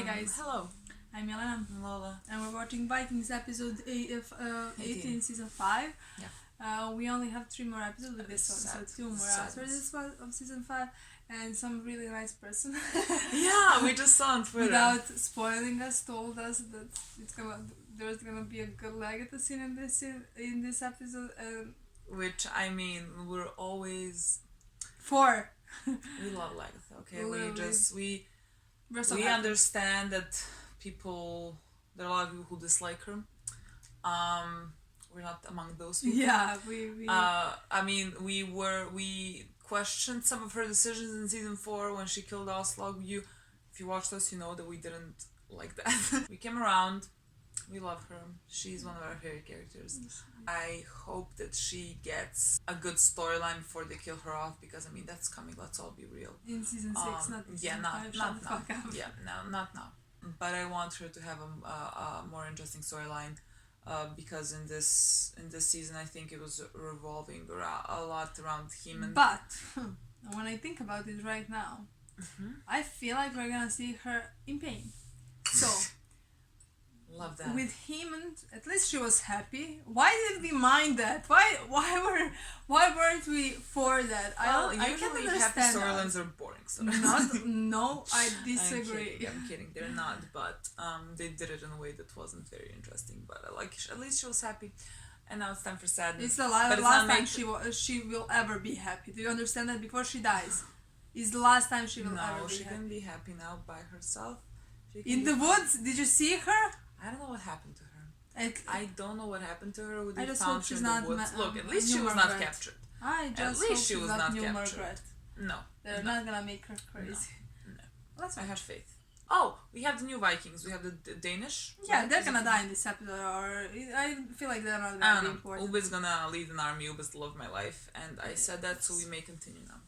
guys. Hello. I'm Milena. I'm Lola. And we're watching Vikings episode 18 season 5. Yeah. We only have 3 more episodes with this one, so 2 more after this one of season 5. And some really nice person. Yeah, we just saw on Twitter. Without spoiling us, told us that there's gonna be a good legacy scene in this episode. Which, I mean, we're always... 4. We love Lagatha, okay? Literally. We understand that there are a lot of people who dislike her. We're not among those people. Yeah, I mean, we questioned some of her decisions in season 4 when she killed Oslog. If you watched us, you know that we didn't like that. We came around. We love her. She's one of our favorite characters. I hope that she gets a good storyline before they kill her off, because I mean that's coming. Let's all be real. In season 6, not in season 5. Not now. Yeah, no, not now. But I want her to have a more interesting storyline, because in this season I think it was revolving a lot around him. But when I think about it right now, I feel like we're gonna see her in pain. So. Love that. With him, at least she was happy. Why did we mind that? Why weren't we for that? Well, I can't understand. Happy storylines are boring. So. No, I disagree. I'm kidding. They're not, but they did it in a way that wasn't very interesting. But at least she was happy, and now it's time for sadness. It's the last time she will ever be happy. Do you understand that? Before she dies, it's the last time she will ever be happy. No, she can be happy now by herself. In the woods, did you see her? I don't know what happened to her. I don't know what happened to her. I just hope she's not. Look, at least she was not captured. I just hope she was not captured. Margaret. No. They're not gonna make her crazy. No. I have faith. Oh, we have the new Vikings. We have the Danish. Yeah, they're gonna die in this episode, or I feel like they're not gonna be important. Ube's gonna lead an army. Ube's the love of my life, and I said that, so we may continue now.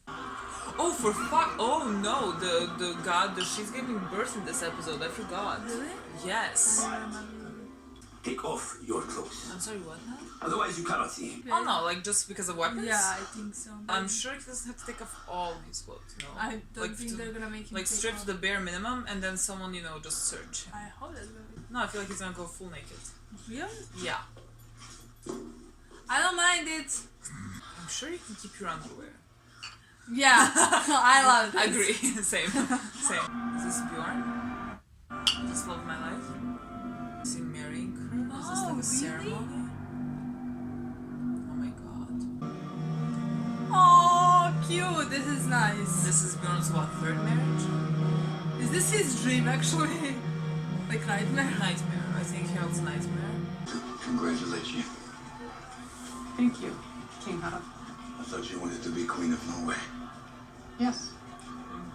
Oh, for fuck! Oh no, the god, she's giving birth in this episode. I forgot. Really? Yes. Take off your clothes. I'm sorry, what now? Otherwise you cannot see him. Oh no, like just because of weapons? Yeah, I think so. I'm sure he doesn't have to take off all his clothes, no? I don't think they're gonna make him like strip to the bare minimum, and then someone, just search him. I hope that's gonna be... No, I feel like he's gonna go full naked. Really? Yeah. I don't mind it. I'm sure you can keep your underwear. Yeah, I love it. Agree. Same. Is this Bjorn? Is this love of my life? Is he marrying her? Is this like a ceremony? Oh my god. Oh, cute. This is nice. This is Bjorn's what, 3rd marriage? Is this his dream actually? Like nightmare? Nightmare. I think Harold's nightmare. Congratulate you. Thank you, King Harald. I thought you wanted to be Queen of Norway. Yes.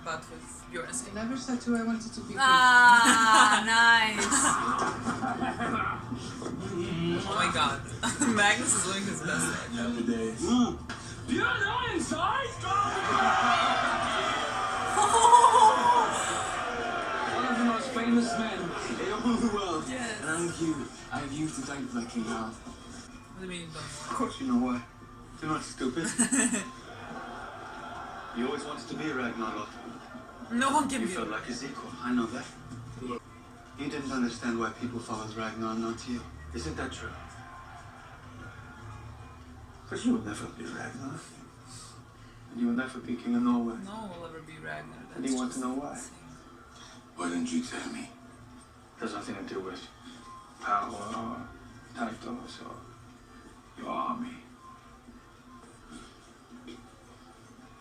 But with Bjorn's I never said who I wanted to be. Ah, nice. Oh my god. Magnus is living his best life. Happy days. You're not inside! One of the most famous men. In all the world. Yes. And I'm you. I have you to thank for that, King Harald. What do you mean you don't Of course you know why. You're not stupid. You always wanted to be a Ragnarok. No one can You be. felt like his equal. I know that. You didn't understand why people followed Ragnar, not you. Isn't that true? But you will never be Ragnar. And you will never be King of Norway. No one will ever be Ragnar. And you want to know why? Why didn't you tell me? It has nothing to do with power or titles or your army.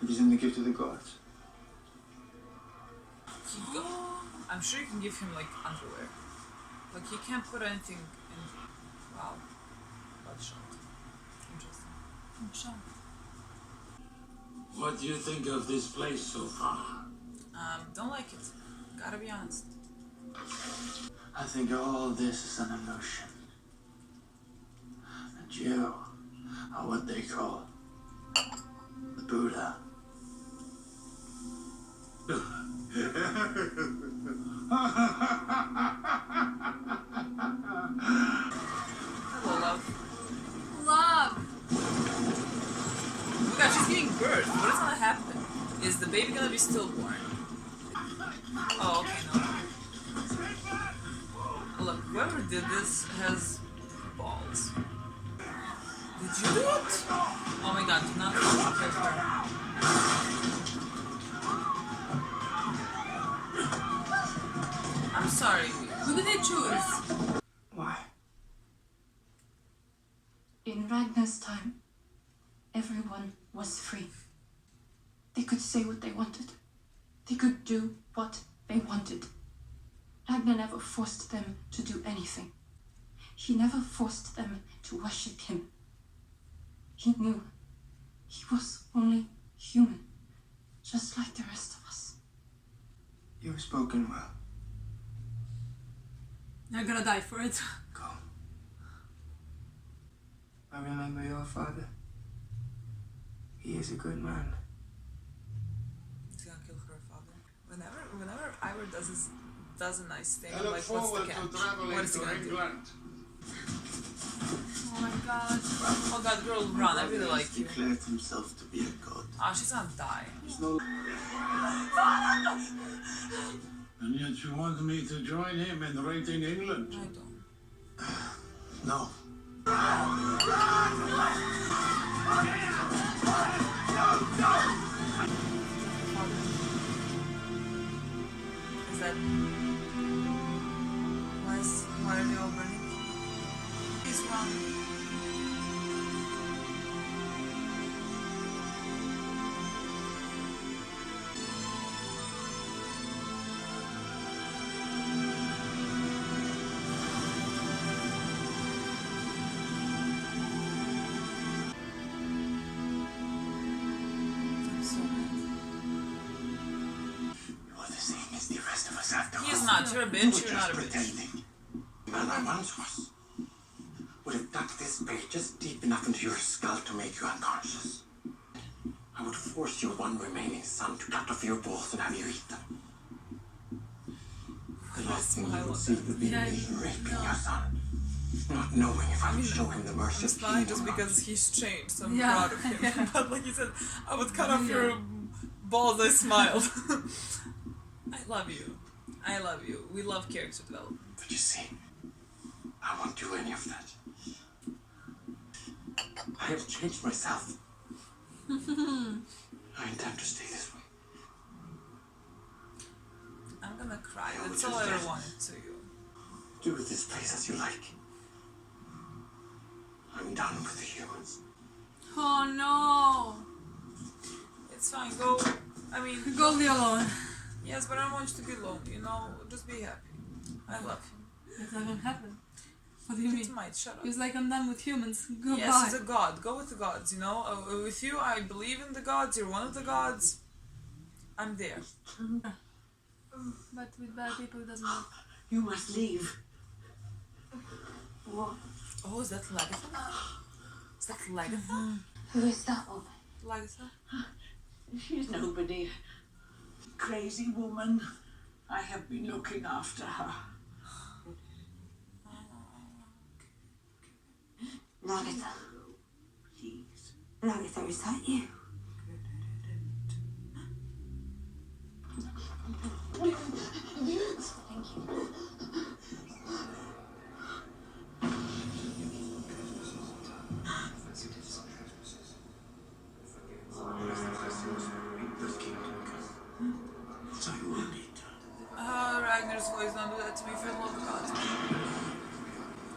It is in the gift of the gods. I'm sure you can give him like underwear. Like he can't put anything in. Wow. Bloodshot. Interesting. I'm shocked. What do you think of this place so far? Don't like it. Gotta be honest. I think all this is an illusion. And you are what they call the Buddha. Hello, love. Love. Oh my god, she's giving birth. What is gonna happen? Is the baby gonna be stillborn? Oh, okay, no. Whoever did this has balls. Did you do it? Oh my god, do not kill her. I'm sorry. Who did they choose? Why? In Ragnar's time, everyone was free. They could say what they wanted. They could do what they wanted. Ragnar never forced them to do anything. He never forced them to worship him. He knew he was only human, just like the rest of us. You've spoken well. I'm gonna die for it. Go. I remember your father. He is a good man. He's gonna kill her father. Whenever Ivor does a nice thing, I I'm look like, what's the forward catch? to traveling What is he to gonna do? England. Oh my god. Oh god, girl, run! I really like you. Declared himself to be a god. Ah, she's gonna die. There's no... And yet you want me to join him in raiding England? I don't. No. Is that... Why are they all burning? He's wrong. I'm so mad. You're the same as the rest of us after all. He is not. You're a bitch. You're not a bitch. pretending. Man I once was would have dug this bait just deep enough into your skull to make you unconscious. I would force your one remaining son to cut off your balls and have you eat them. The last thing you would see would be Yeah, me raping your son, not knowing if I would show him the mercy I'm of smiling killing just him or not. because he's changed, so I'm Yeah. proud of him. Yeah. But like he said, I would cut off Yeah. your balls, I smiled. I love you. I love you. We love character development. But you see, I won't do any of that. I have changed myself. I intend to stay this way. I'm gonna cry. Yeah, That's which all is I ever death. wanted to you. Do with this place as you like. I'm done with the humans. Oh no. It's fine. Go. I mean, Go leave alone. yes, but I don't want you to be alone. You know, just be happy. I love you. It's not gonna happen. What do you It mean? might. Shut up. He's like, I'm done with humans. Goodbye. Yes, he's a god. Go with the gods, you know? With you, I believe in the gods. You're one of the gods. I'm there. But with bad people, it doesn't work. You must leave. What? Oh, is that Lagatha? Is that Lagatha? Who is that woman? Lagatha? She's nobody. Crazy woman. I have been looking after her. Ragatha. Please. Ragatha, is that you? Thank you. Ragnar's voice, don't do that to me for the love of God.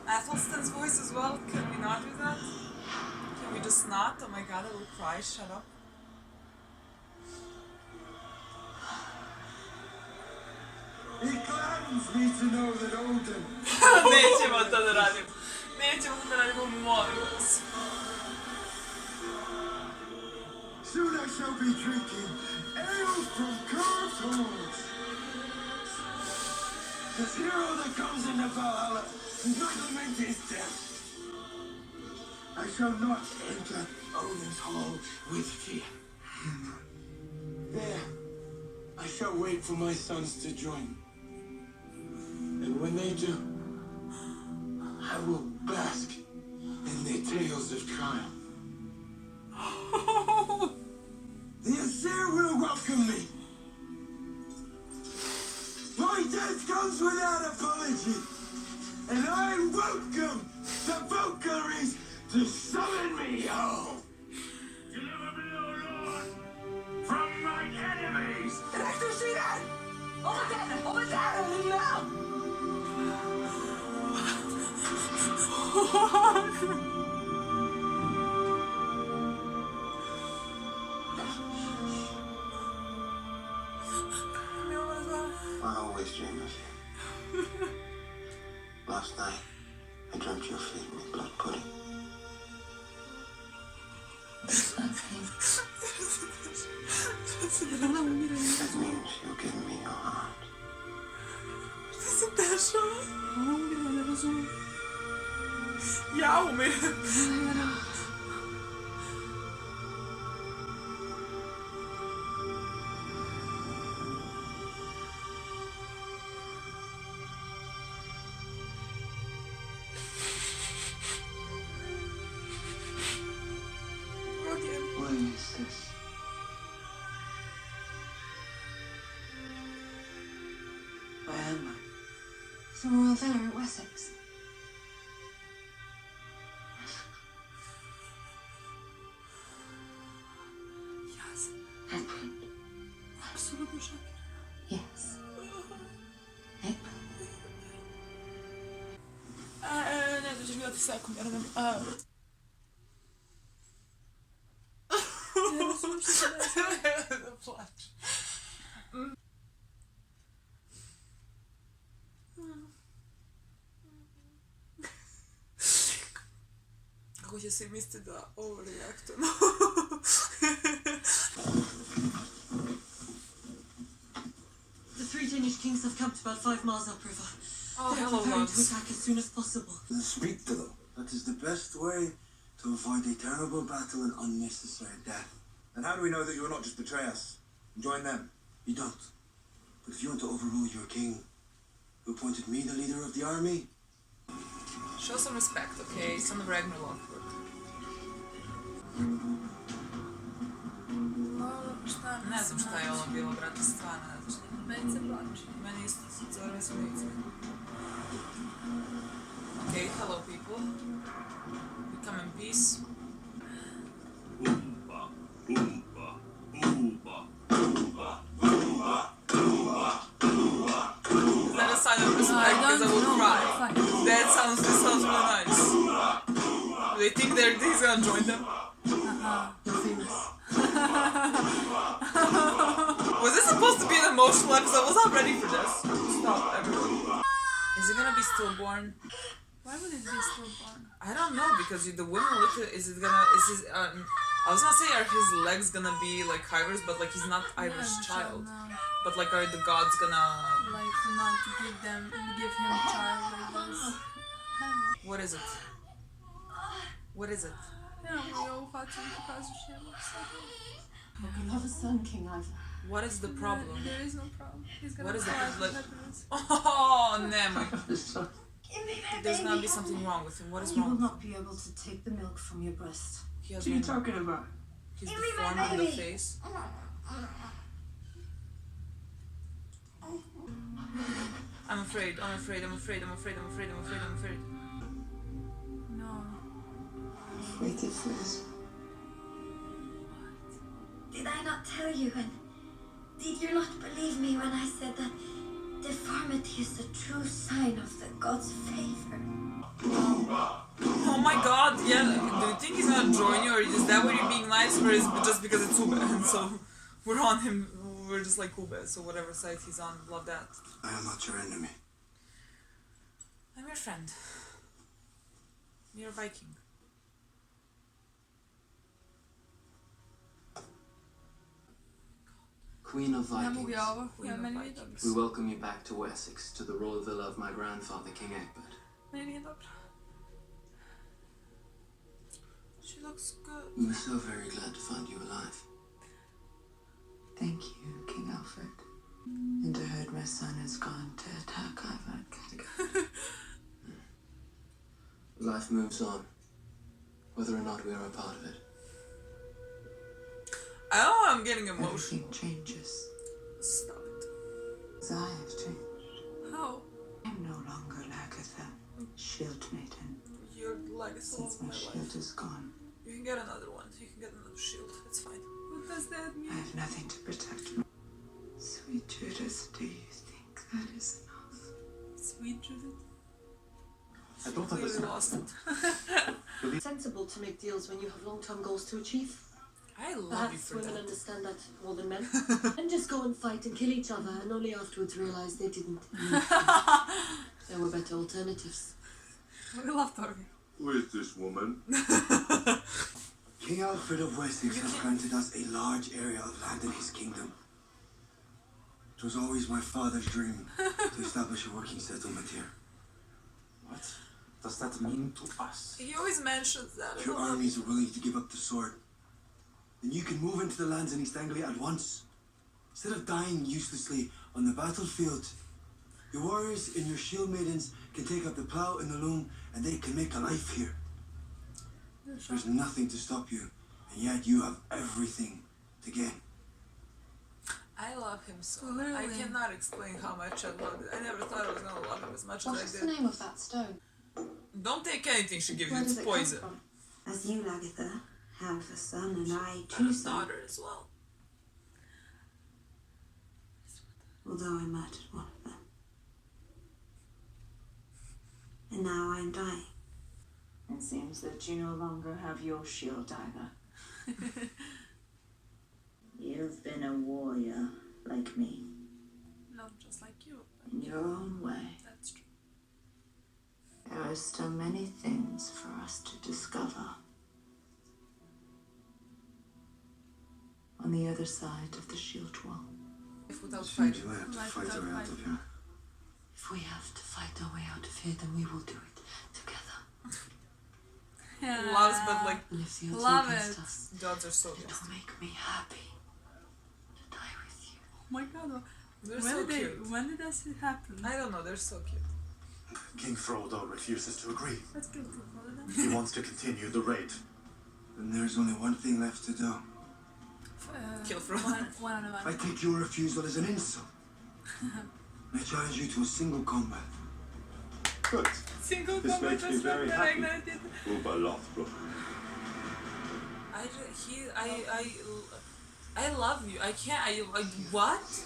Athelstan's voice as well, can we not do that? Can we just not? Oh my god, I will cry, shut up. It gladdens me to know that Odin, Nećemo to da radimo. Nećemo to da radimo, molim vas. soon I shall be drinking ale from carved horns. The hero that comes into Valhalla, judgment is death. I shall not enter Odin's hall with fear. There, I shall wait for my sons to join. And when they do, I will bask in their tales of triumph. The Asir will welcome me. My death comes without apology, and Welcome to Valkyries to summon me home. Deliver me, O Lord, from my enemies! Did I just see that? Over there! Over there! Now! I always dream of you. Last night, I dreamt you were feeding me blood pudding. That means you'll give me your heart. Ja, umiem. What is this? Where am I? The Royal Villa at Wessex. Yes. Edward. Absolutnie szokier. Yes. Edward. Nie, to 9 sekund, ja robię... Nie rozumiem, co się dzieje. Płacz. Kako će svi misliti da overreactujemo. The three Danish kings have camped about 5 miles upriver. Oh, They're hello, preparing to lads. attack as soon as possible. Then speak to them. That is the best way to avoid a terrible battle and unnecessary death. And how do we know that you'll not just betray us and join them? You don't. But if you want to overrule your king, who appointed me the leader of the army, Show some respect, okay? Son of Ragnarok. Ne znam šta je ovo bilo, brate, stvarno ne znam. Meni se plače. Meni isto zove slice. Okay, hello people. We come in peace. Oompa, oompa, oompa, oompa, oompa, oompa, Is that a sign of respect? Because I will cry. That sounds really nice. Do they think he's gonna join them? You're famous. Was this supposed to be an emotional episode? I was not ready for this. Stop, everyone. Is it gonna be stillborn? Why would it be stillborn? I don't know, because the women look at is his I was gonna say are his legs gonna be like Ivor's, but like he's not Ivor's child. No. But like are the gods gonna Like not to give him a child like this. I don't know. what is it? What is it? Nie wiem, moją ufację nie pokażesz, nie wiem. You have a son, King Ivor. What is the problem? There is no problem. He's gonna What is the cry problem? for happiness. Oh, Nemo. Give me my There's gonna baby. be something wrong with him. What is You will wrong? not be able to take the milk from your breast. He has What are you no- talking about? He's Give me my deformed in the baby. face. I'm afraid. No. Waited for this. Did I not tell you, and did you not believe me when I said that deformity is the true sign of the god's favor? Oh my god, yeah. Do you think he's gonna join you, or is that why you're being nice, or is it just because it's Ube? And so we're on him, we're just like Ube, so whatever side he's on, love that. I am not your enemy. I'm your friend. You're a Viking. Queen of Ja Vikings, mówię o Queen of mnie nie Vikings. dobrze. we welcome you back to Wessex, to the royal villa of my grandfather, King Egbert. Mnie nie dobrze. She looks good. We were so very glad to find you alive. Thank you, King Alfred. And I heard my son has gone to attack Ivor and Kattegat. Life moves on, whether or not we are a part of it. Oh, I'm getting emotional. Everything changes. Stop it. As I have changed. How? I'm no longer Lagatha. shield maiden. Your leg is all Since over my my shield life. is gone, You can get another one. You can get another shield. It's fine. What does that I mean? have nothing to protect me. Sweet Judas, do you think that is enough? Sweet Judith. I don't Clearly understand. lost it. It's sensible to make deals when you have long-term goals to achieve. I love you Perhaps for women that. understand that more than men. And just go and fight and kill each other and only afterwards realize they didn't. There were better alternatives. We love Torvi. Who is this woman? King Alfred of Wessex has granted us a large area of land in his kingdom. It was always my father's dream to establish a working settlement here. What does that mean to us? He always mentions that. If your armies are willing to give up the sword, then you can move into the lands in East Anglia at once. Instead of dying uselessly on the battlefield, your warriors and your shield maidens can take up the plow and the loom and they can make a life here. There's nothing to stop you, and yet you have everything to gain. I love him so much. I Literally. cannot explain how much I love it. I never thought I was gonna love him as much What as is I the did. name of that stone? Don't take anything she gives you, Where it's does it come poison. from? As you, Lagatha, have a son and I And two his sons, daughter as well. although I murdered one of them. And now I am dying. It seems that you no longer have your shield either. You've been a warrior like me, Not just like you. in your own way. That's true. There are still many things for us to discover. On the other side of the shield wall. If without Soon fighting. you will have to Life fight our way without out of fighting. here. If we have to fight our way out of here, then we will do it together. Yeah. Loves, but like, And if the odds Love are against it. us, gods are so it good. will make me happy to die with you. Oh my god. They're so cute. When did this happen? I don't know, they're so cute. King Frodo refuses to agree. Let's kill them. He wants to continue the raid. Then there's only one thing left to do. Kill Frodo. One on I one. take your refusal as an insult. I challenge you to a single combat. Good. Single This combat makes me was very not happy. regulated. Uber Lothbrok. I love you. I can't. What?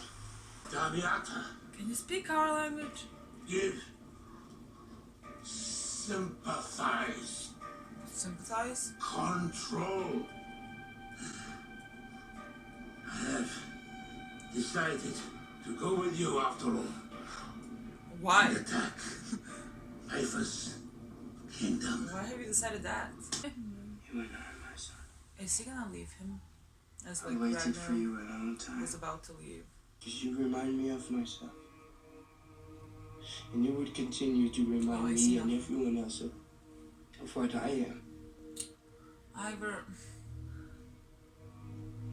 Damiata, Can you speak our language? give. Sympathize. Sympathize? Control. I have decided to go with you after all. Why? And attack Pytha's kingdom. Why have you decided that? You and I, my son. Is he gonna leave him? As like I waited for Ragnar you a long time. was about to leave. Because you remind me of myself. And you would continue to remind Oh, I me see. and everyone else of what I am. Ivor,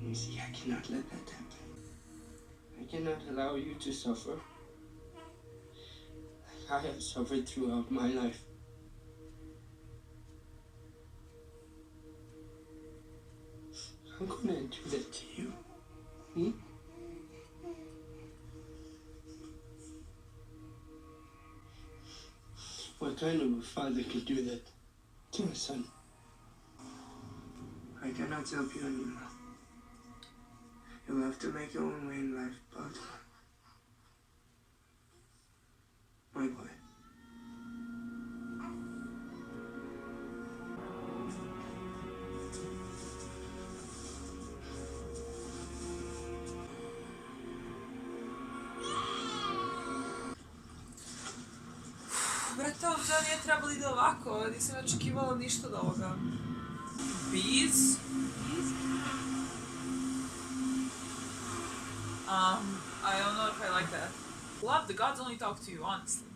You see, I cannot let that happen. I cannot allow you to suffer. Like I have suffered throughout my life. I'm gonna do that to you. Hmm? What kind of a father could do that to a son? I cannot help you anymore. You'll have to make your own way in life, but my boy. brate, ovo to nije trebalo ide ovako. Nisam očekivala ništa od ovoga. Bees? I don't know if I like that. Love, the gods only talk to you, honestly.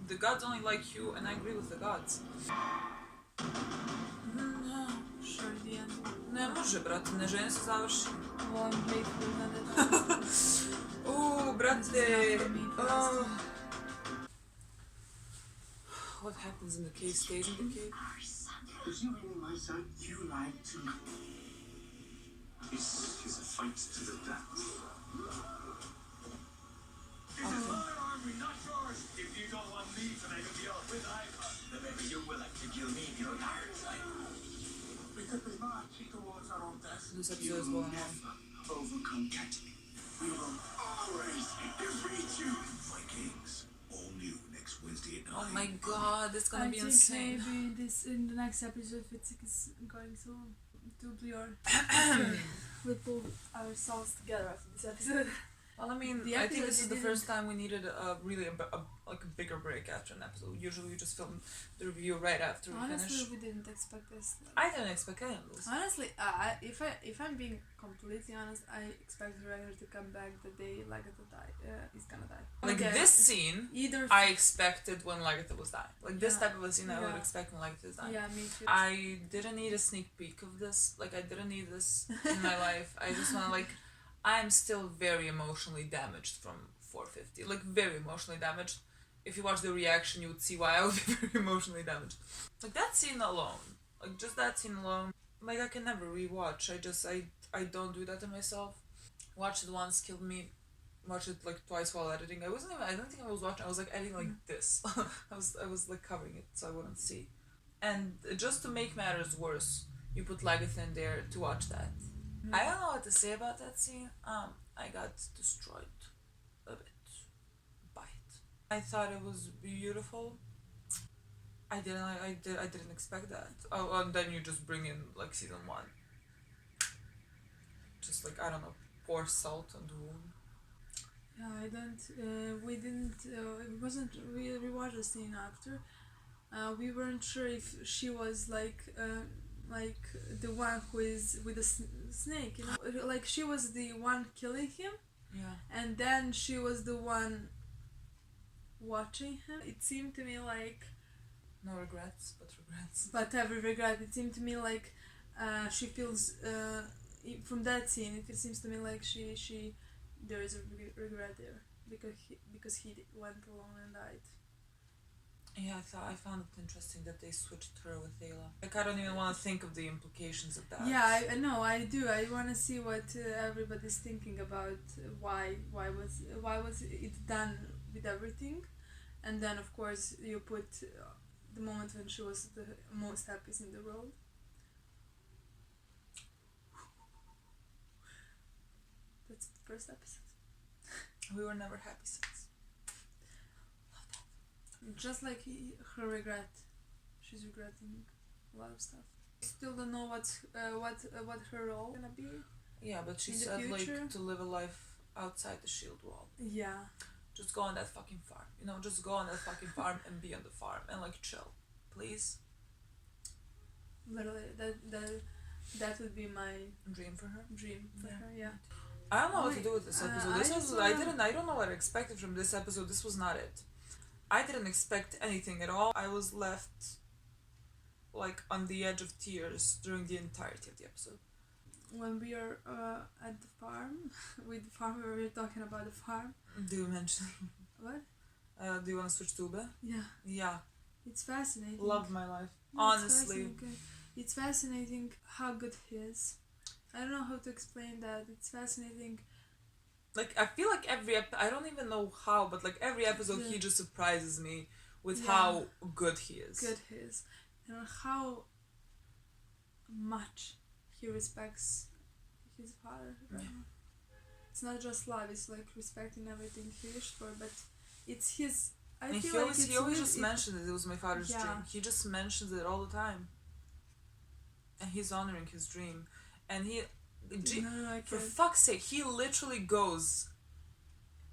The gods only like you, and I agree with the gods. No, sure the end. Ne može, brate, ne žene se završi. Volim Blade na Brate. What happens in the cave stays in the cave. Is you really my son? You lied to me. He's a fight to the death. This is my army, not yours. If you don't want me to make a deal with Ivor, your iron sight. We could be marching towards our own destiny. This episode is going on. Overcome Catchy. We will always defeat you. Vikings. All new next Wednesday at 9. Oh my god, it's gonna I be think insane. maybe this in the next episode it's going to be our we pull ourselves together after this episode. Well, I mean, The I think episode this is the didn't- first time we needed like a bigger break after an episode. Usually we just film the review right after we Honestly, finish. we didn't expect this. I didn't expect any of this. Honestly, if I'm being completely honest, I expect Ragnar to come back the day Lagertha is gonna die. Like Okay, this scene, either I expected when Lagertha was dying. Like this Yeah. type of a scene, I would Yeah. expect when Lagertha is dying. yeah, me too. I didn't need a sneak peek of this. Like I didn't need this in my life. I just want to like. I'm still very emotionally damaged from 450. Like very emotionally damaged. If you watch the reaction, you would see why I would be very emotionally damaged. Like that scene alone. Like just that scene alone. Like I can never rewatch. I don't do that to myself. Watch it once, killed me. Watch it like twice while editing. I don't think I was watching. I was like editing like this. I was like covering it so I wouldn't see. And just to make matters worse, you put Lagertha in there to watch that. I don't know what to say about that scene. I got destroyed a bit by it. I thought it was beautiful. I didn't expect that. Oh, and then you just bring in like season 1. Just like I don't know, pour salt on the wound. Yeah, I don't. We didn't. It wasn't. We rewatched the scene after. We weren't sure if she was like the one who is with the snake. You know, like she was the one killing him, Yeah. and then she was the one watching him. It seemed to me like, No regrets, but regrets. but every regret. It seemed to me like, she feels. From that scene, it seems to me like she there is a regret there because he went alone and died. Yeah, I found it interesting that they switched her with Ayla. Like I don't even want to think of the implications of that. Yeah, I know. I do. I want to see what everybody's thinking about why was it done with everything, and then of course you put the moment when she was the most happiest in the world. That's the first episode. We were never happy since. Just like her regret, she's regretting a lot of stuff. Still don't know what her role gonna be. Yeah, but she In the said future? like to live a life outside the shield wall. Yeah. Just go on that fucking farm. You know, just go on that fucking farm and be on the farm and like chill, please. Literally, that would be my Dream for her. dream for Yeah. her. Yeah. I don't know what to do with this episode. This I was just I wanna- don't know what I expected from this episode. This was not it. I didn't expect anything at all. I was left like on the edge of tears during the entirety of the episode. When we are at the farm, with the farm, we were talking about the farm. Do you mention? What? Do you want to switch to Ube? Yeah. Yeah. It's fascinating. Love my life. No, Honestly. it's fascinating how good he is. I don't know how to explain that. It's fascinating. Like I feel like I don't even know how, but like every episode Yeah. he just surprises me with Yeah. how good he is. Good he is. And how much he respects his father. Right? It's not just love, it's like respecting everything he wished for, but it's his. I And feel like he always just it, mentioned it was my father's Yeah. dream. He just mentions it all the time. And he's honoring his dream. And for fuck's sake, he literally goes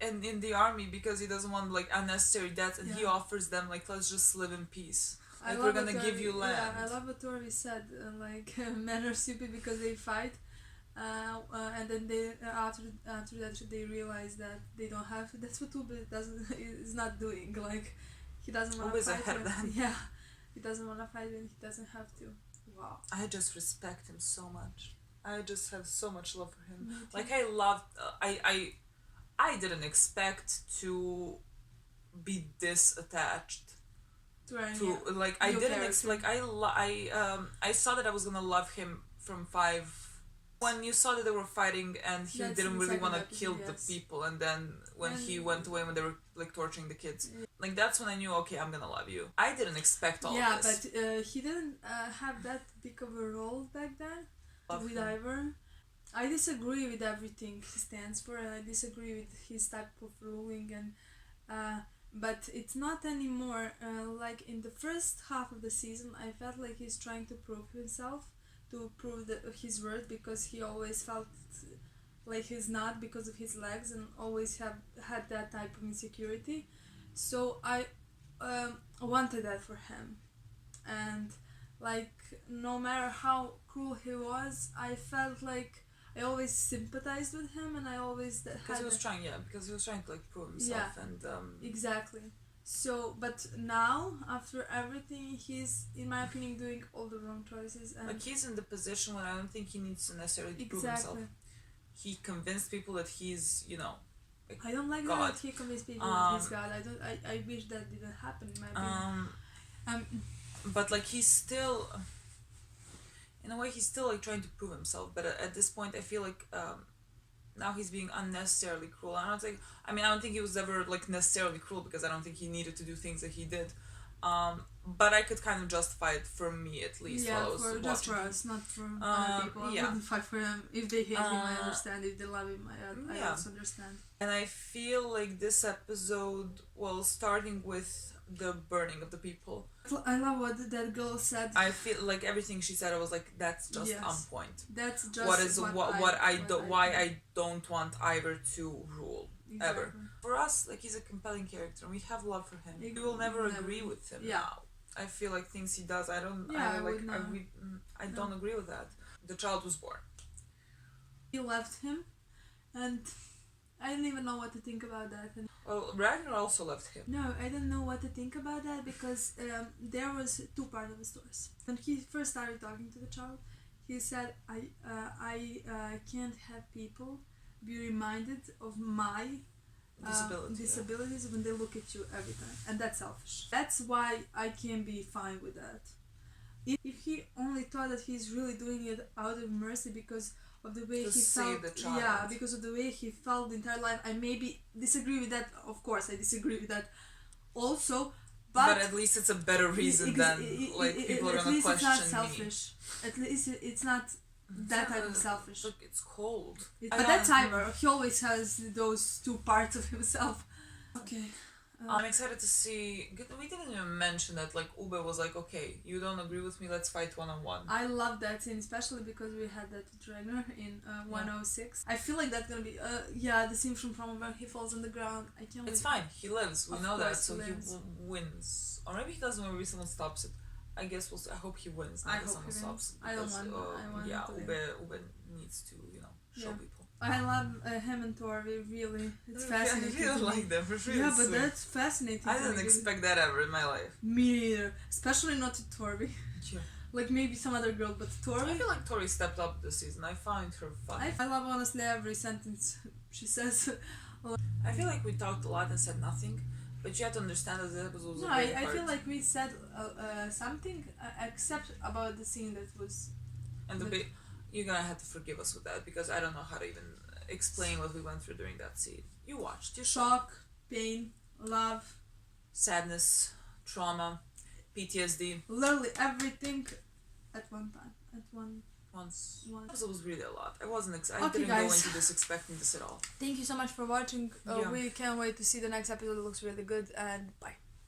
in the army because he doesn't want like unnecessary deaths, and he Yeah. offers them like, let's just live in peace. I Like love we're gonna what give you Torvi- land. Yeah, I love what Torvi said. Like men are stupid because they fight, and then they after that they realize that they don't have to. That's what Ube is not doing. Like he doesn't want to Ube's fight. ahead of when- them. Yeah, he doesn't want to fight when he doesn't have to. Wow. I just respect him so much. I just have so much love for him. Me too. Like I loved. I didn't expect to be this attached Right, to yeah. like I New didn't character. like I saw that I was gonna love him from 5 when you saw that they were fighting and he That's didn't in the really second want to episode, kill yes. the people, and then when he And- went away when they were like torturing the kids, Like, that's when I knew, okay, I'm gonna love you. I didn't expect all Yeah, of this. but he didn't have that big of a role back then with Ivor. I disagree with everything he stands for, and I disagree with his type of ruling, and but it's not anymore. Like in the first half of the season, I felt like he's trying to prove himself, to prove his worth, because he always felt like he's not because of his legs, and always had that type of insecurity. So I wanted that for him, and like no matter how cruel he was, I felt like I always sympathized with him, and I always because he was trying to like prove himself, and exactly. So, but now after everything, he's, in my opinion, doing all the wrong choices, and like he's in the position where I don't think he needs to necessarily prove himself. He convinced people that he's, you know, like I don't like God. that he convinced people that he's God. I wish that didn't happen, in my opinion. But like he's still, in a way, he's still like trying to prove himself. But at this point, I feel like now he's being unnecessarily cruel. I don't think he was ever like necessarily cruel, because I don't think he needed to do things that he did. But I could kind of justify it for me, at least, while I was watching. Just for us, not for other people. I wouldn't fight for him. If they hate him, I understand. If they love him, I also understand. And I feel like this episode, well, starting with the burning of the people, I love what that girl said. I feel like everything she said, I was like, that's just on point. That's just why I don't want Ivor to rule. Exactly. Ever. For us, like, he's a compelling character, and we have love for him. We will never agree with him now. I feel like things he does, I don't agree with that. The child was born. He left him, and I didn't even know what to think about that. And well, Ragnar also left him. No, I didn't know what to think about that, because there was two parts of the story. When he first started talking to the child, he said, I can't have people be reminded of my disabilities when they look at you every time, and that's selfish. That's why I can be fine with that. If he only thought that he's really doing it out of mercy because of the way he felt, because of the way he felt the entire life, I maybe disagree with that. Of course, I disagree with that also. But at least it's a better reason than people are gonna question me. At least it's not selfish. At least it's not that type of selfish. Look, it's cold. But that's Ivor. He always has those two parts of himself. Okay. I'm excited to see. We didn't even mention that, like, Ube was like, okay, you don't agree with me, let's fight one-on-one. I love that scene, especially because we had that with Ragnar in 106. I feel like that's gonna be the scene from where he falls on the ground. I can't wait. It's fine, he lives, we know that, so he wins. Or maybe he doesn't when someone stops it. I guess we'll see. I hope he wins. I hope he wins. I don't want him to win. Ube needs to, show people. I love him and Torvi, really. It's fascinating. I really like them. Really but sweet. That's fascinating. I didn't expect that ever in my life. Me neither. Especially not to Torvi. Yeah. Like maybe some other girl, but Torvi. I feel like Tori stepped up this season. I find her fun. I love honestly every sentence she says. I feel like we talked a lot and said nothing, but you have to understand that the episode was I feel like we said something except about the scene that was. And you're gonna have to forgive us with that, because I don't know how to even explain what we went through during that scene. You watched. You shock, pain, love, sadness, trauma, PTSD. Literally everything at one time. Once. It was really a lot. I wasn't Okay, I didn't guys. go into this expecting this at all. Thank you so much for watching. We can't wait to see the next episode. It looks really good, and bye.